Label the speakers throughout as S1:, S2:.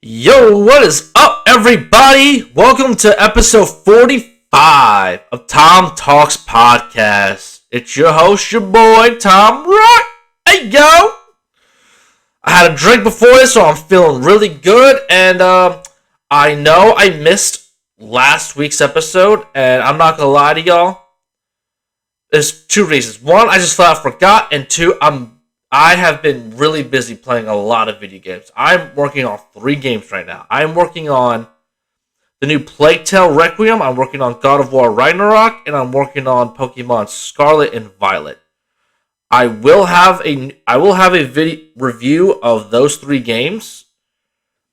S1: Yo, what is up, everybody? Welcome to episode 45 of TomTalks podcast. It's your host, your boy, Tom Rock. Hey, yo! I had a drink before this, so I'm feeling really good, and I know I missed last week's episode, and I'm not gonna lie to y'all. There's two reasons. One, I just flat out forgot, and two, I have been really busy playing a lot of video games. I'm working on 3 games right now. I'm working on the new Plague Tale Requiem, I'm working on God of War Ragnarok, and I'm working on Pokemon Scarlet and Violet. I will have a video review of those 3 games,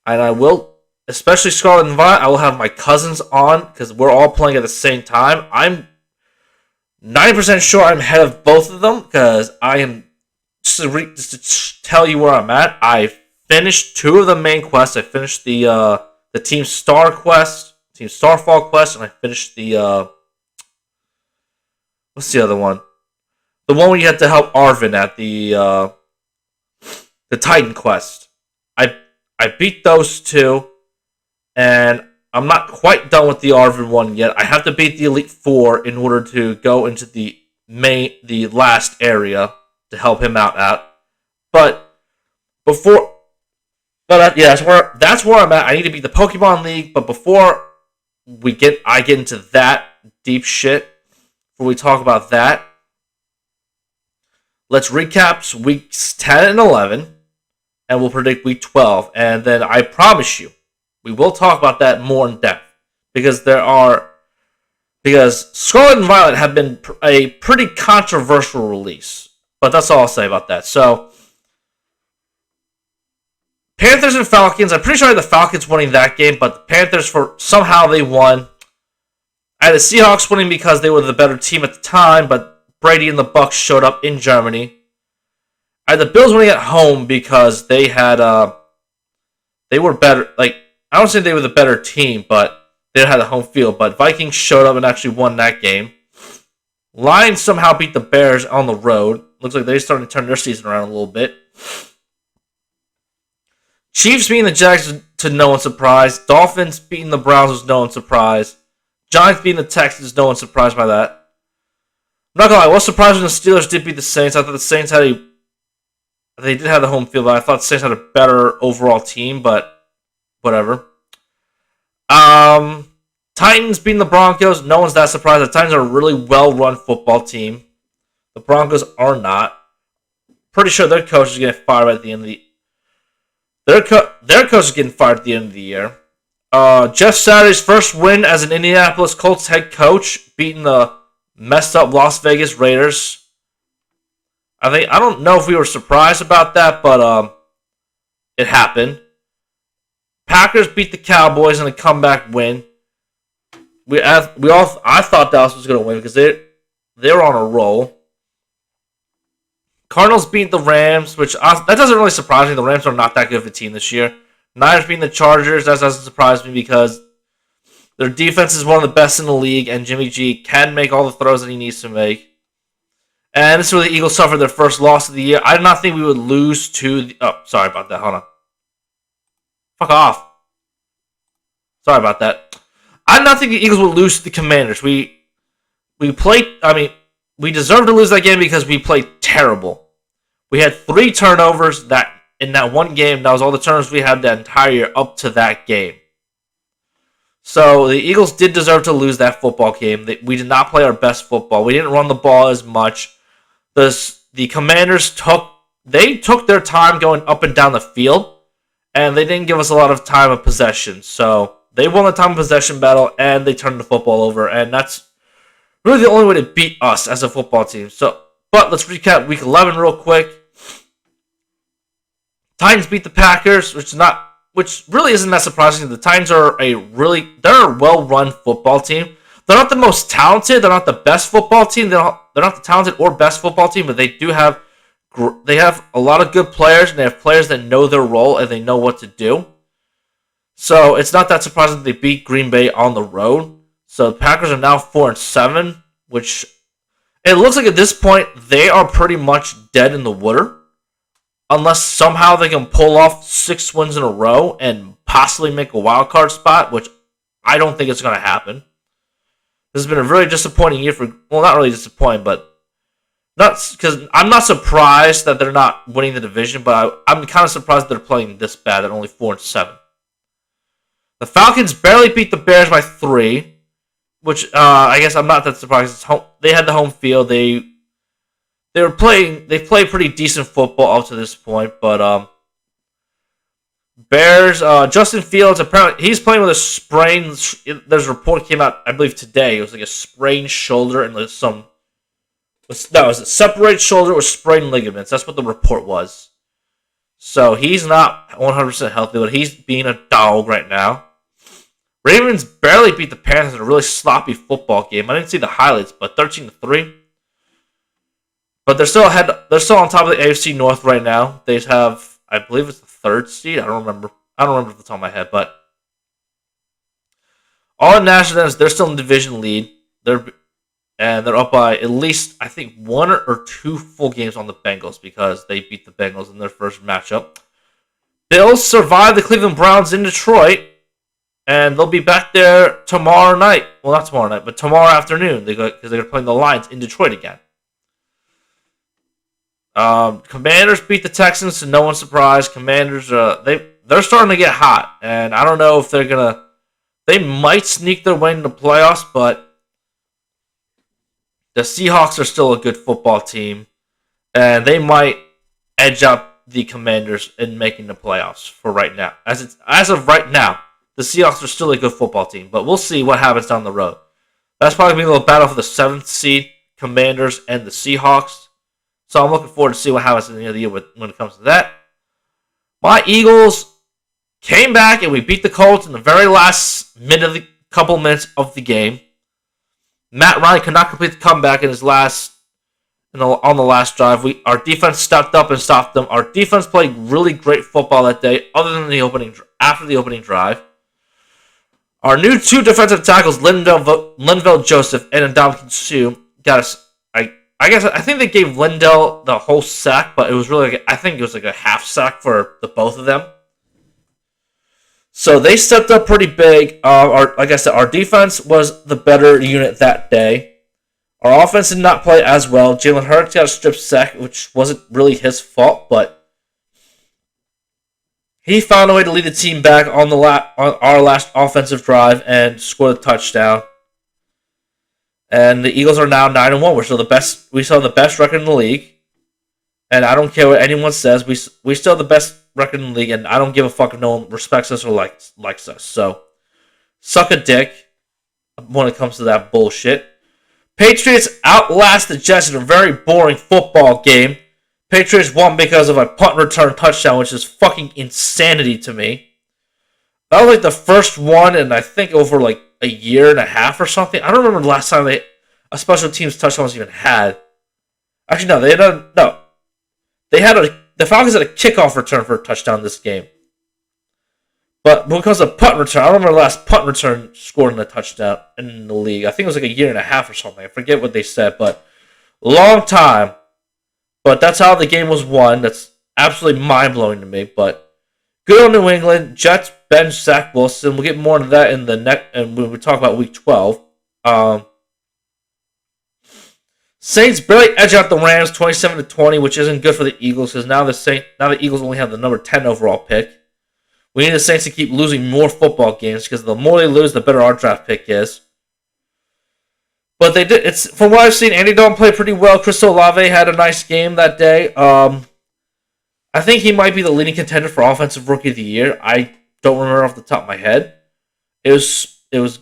S1: and I will, especially Scarlet and Violet, I will have my cousins on because we're all playing at the same time. I'm 90% sure I'm ahead of both of them because I am. Just to tell you where I'm at, I finished 2 of the main quests. I finished the Team Star quest, Team Starfall quest, and I finished the what's the other one? The one where you had to help Arvin at the Titan quest. I beat those 2, and I'm not quite done with the Arvin one yet. I have to beat the Elite 4 in order to go into the last area to help him out at. That's where I'm at. I need to beat the Pokemon League, but before I get into that deep shit, before we talk about that, let's recap weeks 10 and 11, and we'll predict week 12, and then I promise you, we will talk about that more in depth, because Scarlet and Violet have been a pretty controversial release. But that's all I'll say about that. So, Panthers and Falcons. I'm pretty sure I had the Falcons winning that game, but the Panthers, somehow they won. I had the Seahawks winning because they were the better team at the time, but Brady and the Bucs showed up in Germany. I had the Bills winning at home because they were better. Like, I don't say they were the better team, but they had a home field. But Vikings showed up and actually won that game. Lions somehow beat the Bears on the road. Looks like they're starting to turn their season around a little bit. Chiefs beating the Jags to no one's surprise. Dolphins beating the Browns was no one's surprise. Giants beating the Texans, no one's surprised by that. I'm not gonna lie, I was surprised when the Steelers did beat the Saints. I thought the Saints they did have the home field, but I thought the Saints had a better overall team, but whatever. Titans beating the Broncos, no one's that surprised. The Titans are a really well-run football team. The Broncos are not. Pretty sure their coach is getting fired at the end of the their coach is getting fired at the end of the year. Jeff Saturday's first win as an Indianapolis Colts head coach, beating the messed up Las Vegas Raiders. I don't know if we were surprised about that, but it happened. Packers beat the Cowboys in a comeback win. I thought Dallas was going to win because they were on a roll. Cardinals beat the Rams, that doesn't really surprise me. The Rams are not that good of a team this year. Niners beating the Chargers, that doesn't surprise me because their defense is one of the best in the league, and Jimmy G can make all the throws that he needs to make. And this is where the Eagles suffered their first loss of the year. I did not think we would lose to sorry about that. Hold on. Fuck off. Sorry about that. I did not think the Eagles would lose to the Commanders. We deserved to lose that game because we played terrible. We had 3 turnovers in that one game. That was all the turnovers we had that entire year up to that game. So the Eagles did deserve to lose that football game. We did not play our best football. We didn't run the ball as much. The Commanders took their time going up and down the field, and they didn't give us a lot of time of possession. So they won the time of possession battle, and they turned the football over, and that's really the only way to beat us as a football team. But let's recap week 11 real quick. Titans beat the Packers, which really isn't that surprising. The Titans are they're a well-run football team. They're not the most talented. They're not the best football team. They're not the talented or best football team, but they have a lot of good players, and they have players that know their role and they know what to do. So it's not that surprising that they beat Green Bay on the road. So the Packers are now 4-7, which it looks like at this point they are pretty much dead in the water. unless somehow they can pull off 6 wins in a row and possibly make a wild card spot, which I don't think it's going to happen. This has been a really disappointing year for, well, not really disappointing, but not because I'm not surprised that they're not winning the division, but I'm kind of surprised they're playing this bad at only 4-7. The Falcons barely beat the Bears by 3, which I guess I'm not that surprised. It's home, they had the home field. They played pretty decent football up to this point, but Bears, Justin Fields, apparently he's playing with a sprained. There's a report came out, I believe today. It was like a sprained shoulder and it was a separated shoulder with sprained ligaments. That's what the report was. So he's not 100% healthy, but he's being a dog right now. Ravens barely beat the Panthers in a really sloppy football game. I didn't see the highlights, but 13-3. But they're still on top of the AFC North right now. They have, I believe it's the 3rd seed. I don't remember off the top of my head, but all the Nationals, they're still in division lead. They're up by at least, I think, 1 or 2 full games on the Bengals because they beat the Bengals in their first matchup. Bills survived the Cleveland Browns in Detroit, and they'll be back there tomorrow night. Well, not tomorrow night, but tomorrow afternoon because they're playing the Lions in Detroit again. Commanders beat the Texans, so no one's surprised. Commanders, they're starting to get hot, and I don't know if they might sneak their way into the playoffs, but the Seahawks are still a good football team, and they might edge out the Commanders in making the playoffs for right now. As of right now, the Seahawks are still a good football team, but we'll see what happens down the road. That's probably going to be a little battle for the 7th seed, Commanders and the Seahawks. So I'm looking forward to see what happens at the end of the year when it comes to that. My Eagles came back and we beat the Colts in the very last couple minutes of the game. Matt Ryan could not complete the comeback on the last drive. Our defense stepped up and stopped them. Our defense played really great football that day, other than after the opening drive. Our new 2 defensive tackles, Linval Joseph and Ndamukong Suh, got us. I think they gave Lindell the whole sack, but it was really I think it was like a half sack for the both of them. So they stepped up pretty big. Like I said, our defense was the better unit that day. Our offense did not play as well. Jalen Hurts got a strip sack, which wasn't really his fault, but he found a way to lead the team back on our last offensive drive and score the touchdown. And the Eagles are now 9-1. We're still the best. We still have the best record in the league, and I don't care what anyone says. We still have the best record in the league, and I don't give a fuck if no one respects us or likes us. So, suck a dick when it comes to that bullshit. Patriots outlast the Jets in a very boring football game. Patriots won because of a punt return touchdown, which is fucking insanity to me. That was like the first one, and I think over like a year and a half or something. I don't remember the last time a special teams touchdown was even had. Actually, no, the Falcons had a kickoff return for a touchdown this game. But when it comes to punt return, I don't remember the last punt return scored in a touchdown in the league. I think it was like a year and a half or something. I forget what they said, but long time. But that's how the game was won. That's absolutely mind-blowing to me, but good on New England. Jets bench Zach Wilson. We'll get more into that in the next, and when we talk about Week 12. Saints barely edge out the Rams 27-20, which isn't good for the Eagles because now the Eagles only have the number 10 overall pick. We need the Saints to keep losing more football games because the more they lose, the better our draft pick is. But they did. It's from what I've seen, Andy Dalton played pretty well. Chris Olave had a nice game that day. I think he might be the leading contender for Offensive Rookie of the Year. I don't remember off the top of my head. It was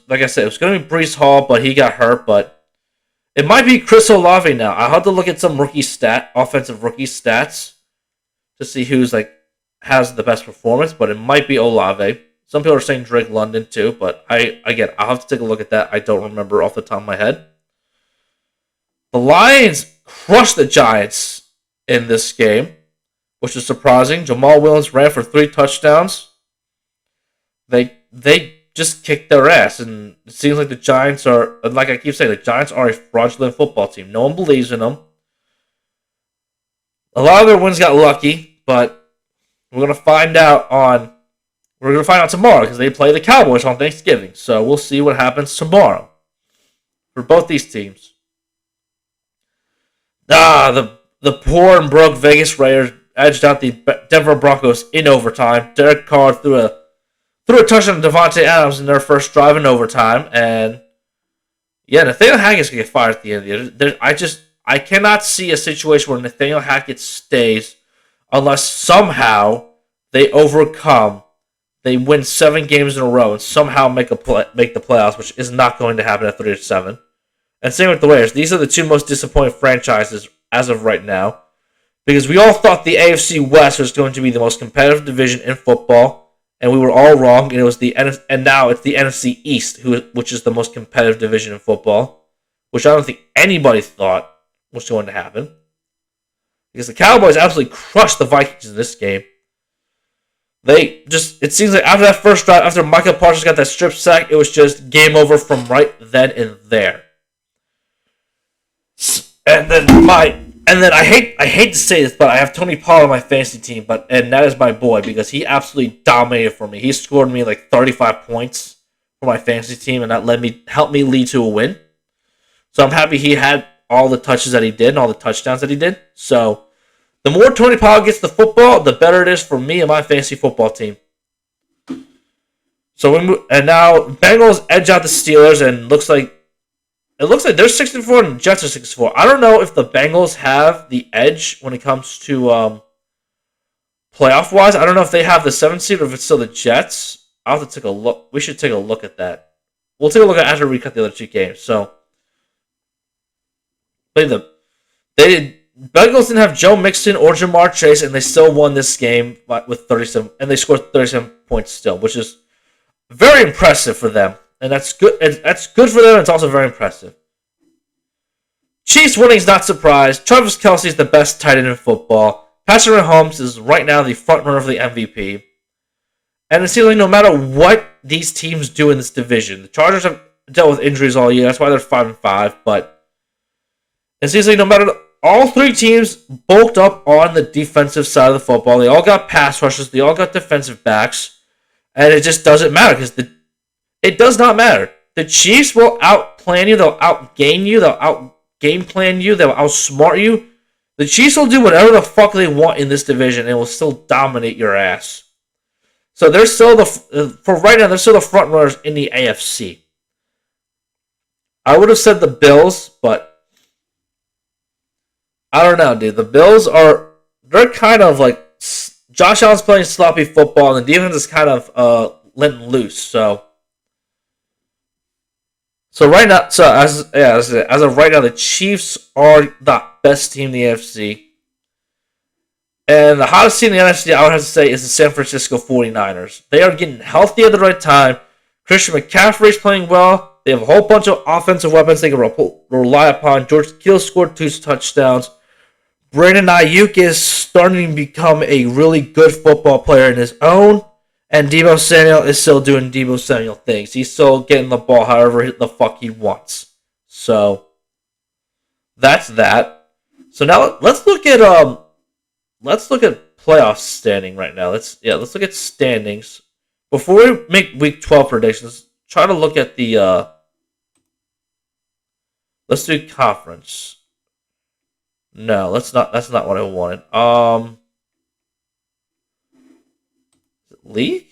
S1: like I said, it was going to be Breece Hall, but he got hurt. But it might be Chris Olave now. I'll have to look at some offensive rookie stats to see who's has the best performance. But it might be Olave. Some people are saying Drake London too, but I'll have to take a look at that. I don't remember off the top of my head. The Lions crushed the Giants in this game, which is surprising. Jamal Williams ran for 3 touchdowns. They just kicked their ass, and it seems like the Giants are, like I keep saying, the Giants are a fraudulent football team. No one believes in them. A lot of their wins got lucky, but we're gonna find out tomorrow because they play the Cowboys on Thanksgiving. So we'll see what happens tomorrow for both these teams. The poor and broke Vegas Raiders edged out the Denver Broncos in overtime. Derek Carr threw a touchdown to Devontae Adams in their first drive in overtime, and yeah, Nathaniel Hackett's gonna get fired at the end of the year. I cannot see a situation where Nathaniel Hackett stays unless somehow they win 7 games in a row and somehow make the playoffs, which is not going to happen at 3-7. And same with the Raiders. These are the two most disappointing franchises as of right now, because we all thought the AFC West was going to be the most competitive division in football, and we were all wrong. And now it's the NFC East, which is the most competitive division in football, which I don't think anybody thought was going to happen, because the Cowboys absolutely crushed the Vikings in this game. It seems like after that first drive, after Micah Parsons got that strip sack, it was just game over from right then and there. And then I hate to say this, but I have Tony Pollard on my fantasy team, and that is my boy because he absolutely dominated for me. He scored me like 35 points for my fantasy team, and that helped me lead to a win. So I'm happy he had all the touches that he did and all the touchdowns that he did. So the more Tony Pollard gets the football, the better it is for me and my fantasy football team. So now Bengals edge out the Steelers, and it looks like they're 64 and the Jets are 64. I don't know if the Bengals have the edge when it comes to playoff wise. I don't know if they have the 7th seed or if it's still the Jets. I'll have to take a look. We should take a look at that. We'll take a look at after we cut the other 2 games. So Bengals didn't have Joe Mixon or Jamar Chase, and they still won this game with 37, and they scored 37 points still, which is very impressive for them. And that's good. That's good for them. And it's also very impressive. Chiefs winning is not surprised. Travis Kelce is the best tight end in football. Patrick Mahomes is right now the front runner for the MVP. And it seems like no matter what these teams do in this division, the Chargers have dealt with injuries all year. That's why they're 5-5. But it seems like no matter all 3 teams bulked up on the defensive side of the football. They all got pass rushers. They all got defensive backs, and it just doesn't matter because it does not matter. The Chiefs will outplan you. They'll outgain you. They'll outgame plan you. They'll outsmart you. The Chiefs will do whatever the fuck they want in this division and will still dominate your ass. So they're still for right now, they're still the front runners in the AFC. I would have said the Bills, but I don't know, dude. The Bills they're kind of like Josh Allen's playing sloppy football and the defense is kind of letting loose. So right now, as of right now, the Chiefs are the best team in the AFC. And the hottest team in the NFC, I would have to say, is the San Francisco 49ers. They are getting healthy at the right time. Christian McCaffrey is playing well. They have a whole bunch of offensive weapons they can rely upon. George Kittle scored 2 touchdowns. Brandon Ayuk is starting to become a really good football player in his own. And Deebo Samuel is still doing Deebo Samuel things. He's still getting the ball however the fuck he wants. So that's that. So now let's look at playoff standing right now. Let's look at standings. Before we make week 12 predictions, try to look at the let's do conference. No, that's not what I wanted. League?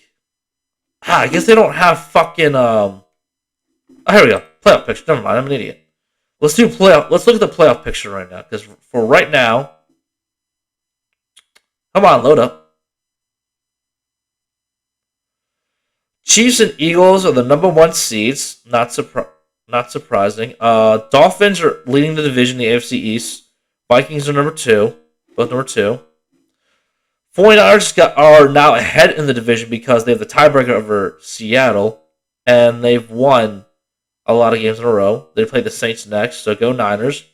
S1: I guess they don't have fucking oh, here we go. Playoff picture. Never mind, I'm an idiot. Let's look at the playoff picture right now, because for right now, come on, load up. Chiefs and Eagles are the number 1 seeds. Not surprising. Dolphins are leading the division, the AFC East. Vikings are number 2. Both number 2. 49ers are now ahead in the division because they have the tiebreaker over Seattle. And they've won a lot of games in a row. They play the Saints next, so go Niners.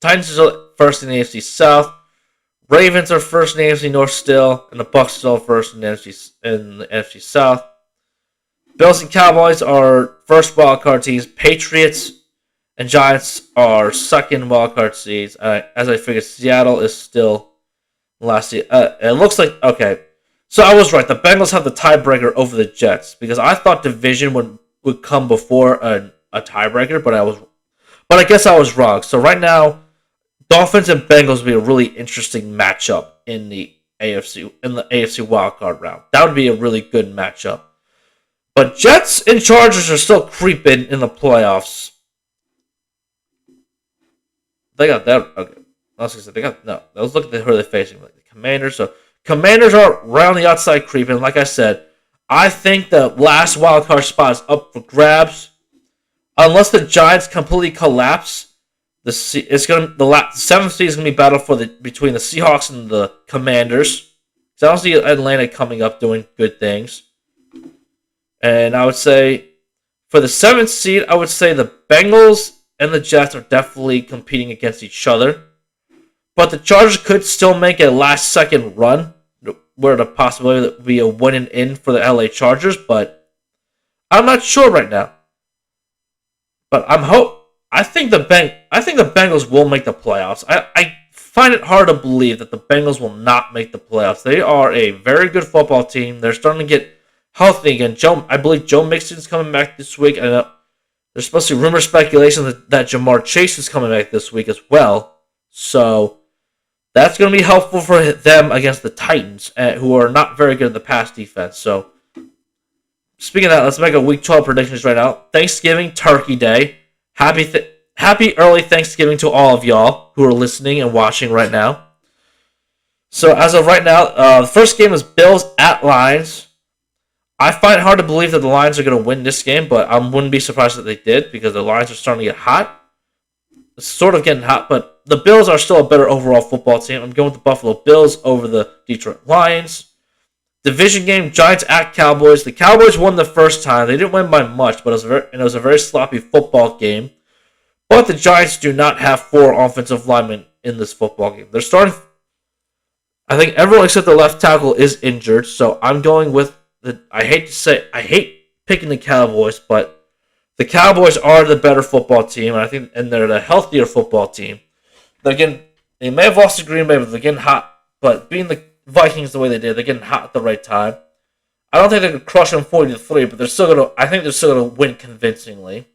S1: Titans are first in the AFC South. Ravens are first in the AFC North still, and the Bucs still first in the NFC South. Bills and Cowboys are first wildcard teams. Patriots and Giants are second wildcard seeds. As I figured, Seattle is still last seed. It looks like okay. So I was right. The Bengals have the tiebreaker over the Jets because I thought division would come before a tiebreaker, but I guess I was wrong. So right now, Dolphins and Bengals would be a really interesting matchup in the AFC wildcard round. That would be a really good matchup. But Jets and Chargers are still creeping in the playoffs. They got that. Okay. I was gonna say they got no. Let's look at who they're facing. Like the Commanders. So Commanders are around the outside creeping. Like I said, I think the last wild card spot is up for grabs. Unless the Giants completely collapse, the seventh seed is gonna be battle between the Seahawks and the Commanders. So I don't see Atlanta coming up doing good things. And I would say for the seventh seed, I would say the Bengals and the Jets are definitely competing against each other. But the Chargers could still make a last-second run, where the possibility that would be a win and in for the LA Chargers. But I'm not sure right now. But I think the Bengals will make the playoffs. I find it hard to believe that the Bengals will not make the playoffs. They are a very good football team. They're starting to get healthy again. I believe Joe Mixon's coming back this week. I know there's supposed to be rumor speculation that Jamar Chase is coming back this week as well. So that's going to be helpful for them against the Titans, who are not very good in the pass defense. So speaking of that, let's make a Week 12 predictions right now. Thanksgiving, Turkey Day. Happy early Thanksgiving to all of y'all who are listening and watching right now. So as of right now, the first game is Bills at Lions. I find it hard to believe that the Lions are going to win this game, but I wouldn't be surprised if they did because the Lions are starting to get hot. It's sort of getting hot, but the Bills are still a better overall football team. I'm going with the Buffalo Bills over the Detroit Lions. Division game, Giants at Cowboys. The Cowboys won the first time. They didn't win by much, but it was a very sloppy football game. But the Giants do not have 4 offensive linemen in this football game. They're starting. I think everyone except the left tackle is injured, so I'm going with I hate picking the Cowboys, but the Cowboys are the better football team, and they're the healthier football team. They may have lost to Green Bay, but they're getting hot. But being the Vikings the way they did, they're getting hot at the right time. I don't think they could crush them 40-3, but I think they're still gonna win convincingly.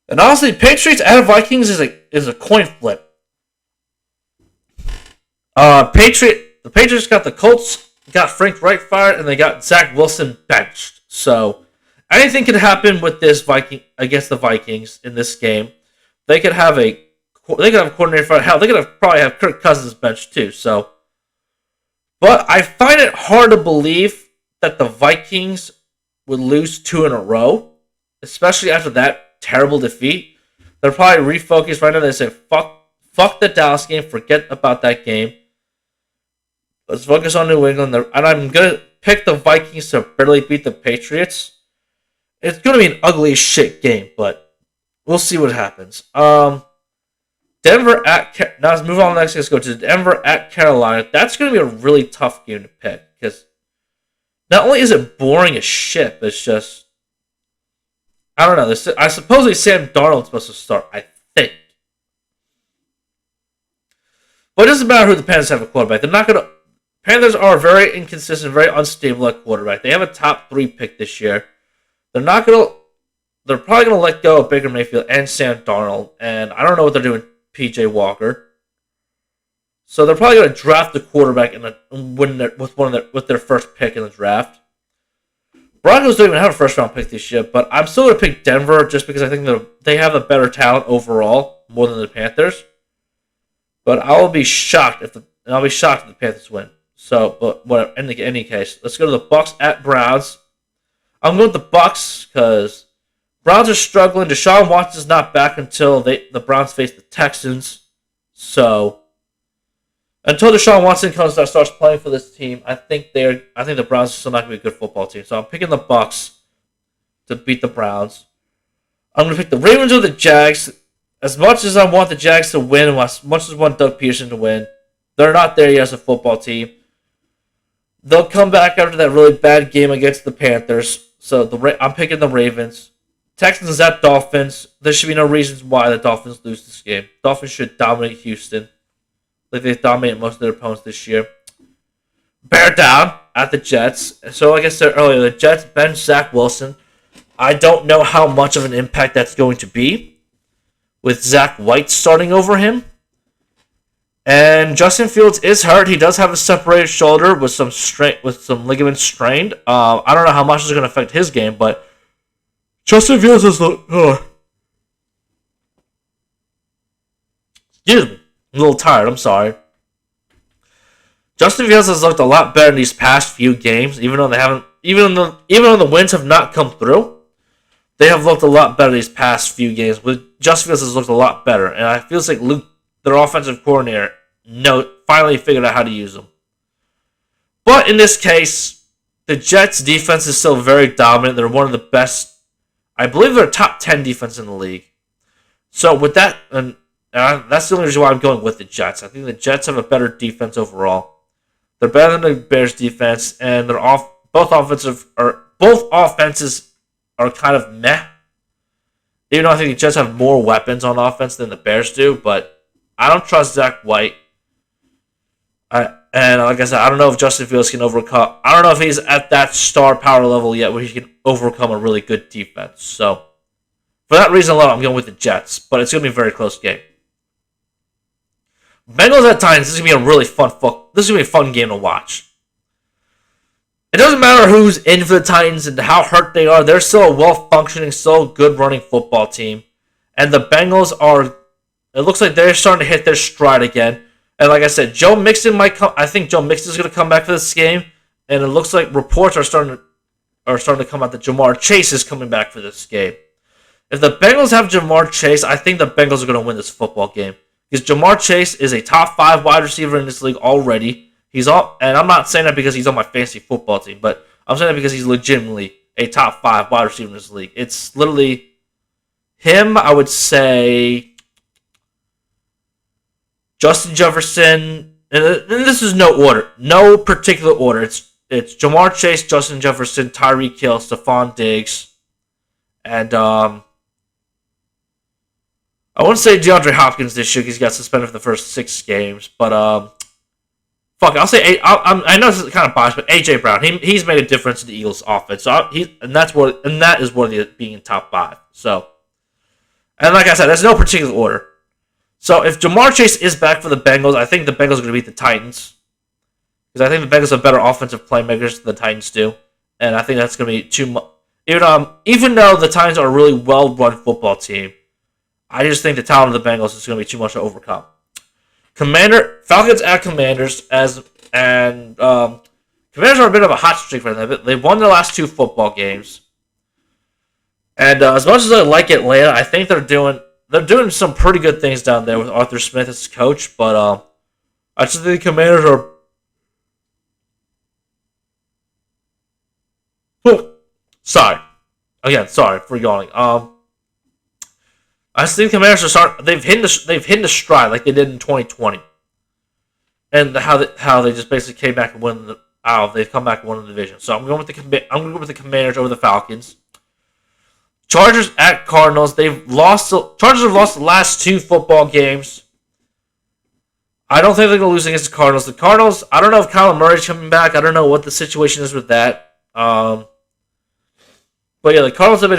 S1: And honestly, Patriots at Vikings is a coin flip. The Patriots got the Colts. Got Frank Reich fired, and they got Zach Wilson benched. So anything could happen with this against the Vikings in this game. They could have a coordinator fired. Hell, they could probably have Kirk Cousins benched too. So, but I find it hard to believe that the Vikings would lose 2 in a row, especially after that terrible defeat. They're probably refocused right now. They say fuck the Dallas game. Forget about that game. Let's focus on New England. And I'm going to pick the Vikings to barely beat the Patriots. It's going to be an ugly as shit game, but we'll see what happens. Denver at... Now let's move on next. Let's go to Denver at Carolina. That's going to be a really tough game to pick. Because not only is it boring as shit, but it's just... I don't know. I supposedly Sam Darnold's supposed to start, I think. But it doesn't matter who the Panthers have a quarterback. They're not going to... Panthers are very inconsistent, very unstable at quarterback. They have a top 3 pick this year. They're probably going to let go of Baker Mayfield and Sam Darnold, and I don't know what they're doing PJ Walker. So they're probably going to draft the quarterback with their first pick in the draft. Broncos don't even have a first round pick this year, but I'm still going to pick Denver just because I think they have a better talent overall more than the Panthers. But I'll be shocked if the Panthers win. So, but whatever. In any case, let's go to the Bucks at Browns. I'm going with the Bucks because Browns are struggling. Deshaun Watson's not back until the Browns face the Texans. So, until Deshaun Watson starts playing for this team, I think the Browns are still not going to be a good football team. So I'm picking the Bucks to beat the Browns. I'm going to pick the Ravens or the Jags. As much as I want the Jags to win, and as much as I want Doug Peterson to win, they're not there yet as a football team. They'll come back after that really bad game against the Panthers. So I'm picking the Ravens. Texans at Dolphins. There should be no reasons why the Dolphins lose this game. Dolphins should dominate Houston, like they've dominated most of their opponents this year. Bear down at the Jets. So, like I said earlier, the Jets bench Zach Wilson. I don't know how much of an impact that's going to be with Zach White starting over him. And Justin Fields is hurt. He does have a separated shoulder with some ligaments strained. I don't know how much is going to affect his game, but Justin Fields is excuse me, I'm a little tired. I'm sorry. Justin Fields has looked a lot better in these past few games, even though the wins have not come through. They have looked a lot better these past few games. With Justin Fields has looked a lot better, and I feel like Luke, their offensive coordinator, finally figured out how to use them. But in this case, the Jets' defense is still very dominant. They're one of the best. I believe they're top 10 defense in the league. So with that, and that's the only reason why I'm going with the Jets. I think the Jets have a better defense overall. They're better than the Bears' defense, and both offenses are kind of meh. Even though I think the Jets have more weapons on offense than the Bears do, but I don't trust Zach White. And like I said, I don't know if Justin Fields can overcome. I don't know if he's at that star power level yet where he can overcome a really good defense. So for that reason alone, I'm going with the Jets, but it's going to be a very close game. Bengals at Titans. This is going to be a really fun. This is going to be a fun game to watch. It doesn't matter who's in for the Titans and how hurt they are. They're still a well-functioning, still good-running football team. And the Bengals are. It looks like they're starting to hit their stride again. And like I said, Joe Mixon might come. I think Joe Mixon is going to come back for this game. And it looks like reports are starting to come out that Jamar Chase is coming back for this game. If the Bengals have Jamar Chase, I think the Bengals are going to win this football game. Because Jamar Chase is a top 5 wide receiver in this league already. And I'm not saying that because he's on my fantasy football team, but I'm saying that because he's legitimately a top 5 wide receiver in this league. It's literally him, I would say, Justin Jefferson, and this is no particular order. It's Jamar Chase, Justin Jefferson, Tyreek Hill, Stephon Diggs, and I wouldn't say DeAndre Hopkins this year because he got suspended for the first 6 games, but I'll say I know this is kind of biased, but AJ Brown, he's made a difference in the Eagles' offense. So that is worthy of being in top 5. So, and like I said, there's no particular order. So if Jamar Chase is back for the Bengals, I think the Bengals are going to beat the Titans because I think the Bengals have better offensive playmakers than the Titans do, and I think that's going to be too much. Even though the Titans are a really well-run football team, I just think the talent of the Bengals is going to be too much to overcome. Falcons at Commanders, Commanders are a bit of a hot streak for them. They've won their last 2 football games, and as much as I like Atlanta, I think they're doing some pretty good things down there with Arthur Smith as coach. But I just think the Commanders are. Sorry for yawning. I just think the Commanders they've hit the stride like they did in 2020, and how they just basically came back and won they've come back and won the division. So I'm going with the Commanders over the Falcons. Chargers at Cardinals. Chargers have lost the last 2 football games. I don't think they're going to lose against the Cardinals. The Cardinals, I don't know if Kyler Murray's coming back. I don't know what the situation is with that. But yeah, the Cardinals they've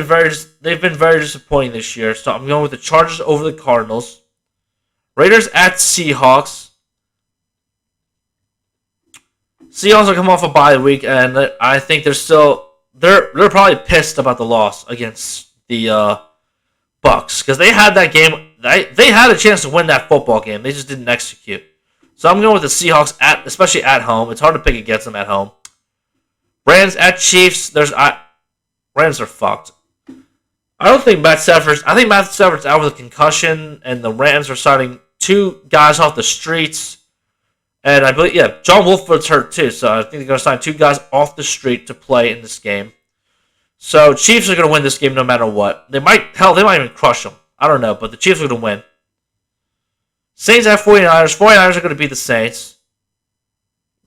S1: been very disappointing this year. So I'm going with the Chargers over the Cardinals. Raiders at Seahawks. Seahawks are coming off a bye week, and I think they're probably pissed about the loss against the Bucks because they had that game. They had a chance to win that football game. They just didn't execute. So I'm going with the Seahawks especially at home. It's hard to pick against them at home. Rams at Chiefs. Rams are fucked. I think Matt Stafford's out with a concussion, and the Rams are signing 2 guys off the streets. And I believe, John Wolford's hurt too, so I think they're going to sign 2 guys off the street to play in this game. So Chiefs are going to win this game no matter what. They might even crush them. I don't know, but the Chiefs are going to win. Saints at 49ers. 49ers are going to beat the Saints.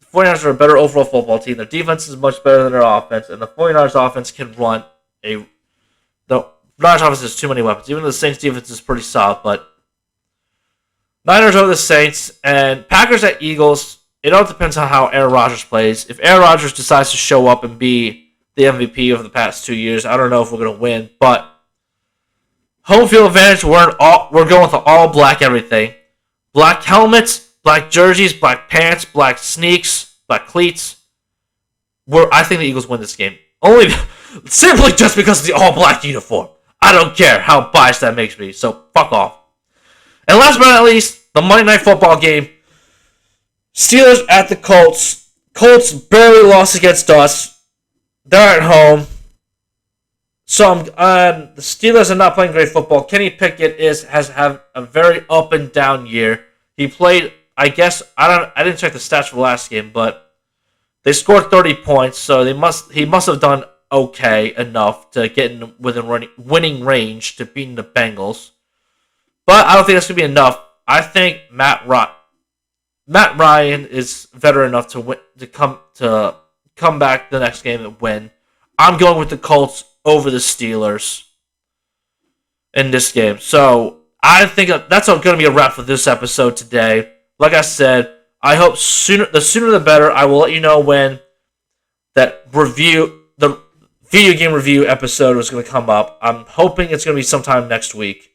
S1: The 49ers are a better overall football team. Their defense is much better than their offense, and the 49ers offense can run the Niners offense has too many weapons. Even though the Saints defense is pretty solid, but Niners over the Saints, and Packers at Eagles. It all depends on how Aaron Rodgers plays. If Aaron Rodgers decides to show up and be the MVP of the past 2 years, I don't know if we're going to win, but home field advantage, we're going with all black everything. Black helmets, black jerseys, black pants, black sneaks, black cleats. I think the Eagles win this game. Only simply just because of the all black uniform. I don't care how biased that makes me, so fuck off. And last but not least, the Monday Night Football game. Steelers at the Colts. Colts barely lost against us. They're at home. So the Steelers are not playing great football. Kenny Pickett has had a very up and down year. He played, I guess, I didn't check the stats for the last game, but they scored 30 points, so he must have done okay enough to get within winning range to beating the Bengals. But I don't think that's going to be enough. I think Matt Ryan is veteran enough to come back the next game and win. I'm going with the Colts over the Steelers in this game. So I think that's going to be a wrap for this episode today. Like I said, I hope the sooner the better. I will let you know when the video game review episode is going to come up. I'm hoping it's going to be sometime next week.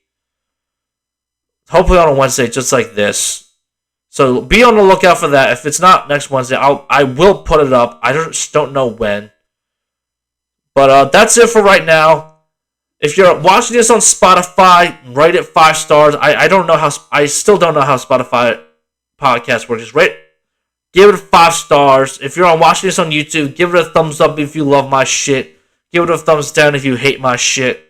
S1: Hopefully on a Wednesday, just like this. So be on the lookout for that. If it's not next Wednesday, I will put it up. I just don't know when. But that's it for right now. If you're watching this on Spotify, rate it 5 stars. I still don't know how Spotify podcast works. Just give it 5 stars. If you're watching this on YouTube, give it a thumbs up if you love my shit. Give it a thumbs down if you hate my shit.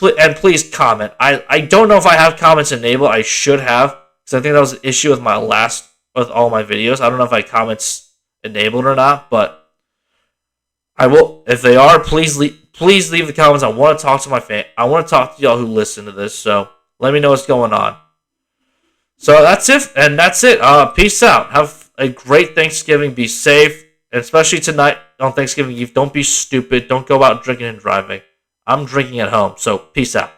S1: And please comment. I don't know if I have comments enabled. I should have, because I think that was an issue with all my videos. I don't know if I have comments enabled or not, but I will. If they are, please leave the comments. I want to talk to my fan. I want to talk to y'all who listen to this. So let me know what's going on. So that's it, and that's it. Peace out. Have a great Thanksgiving. Be safe, and especially tonight on Thanksgiving Eve. Don't be stupid. Don't go out drinking and driving. I'm drinking at home, so peace out.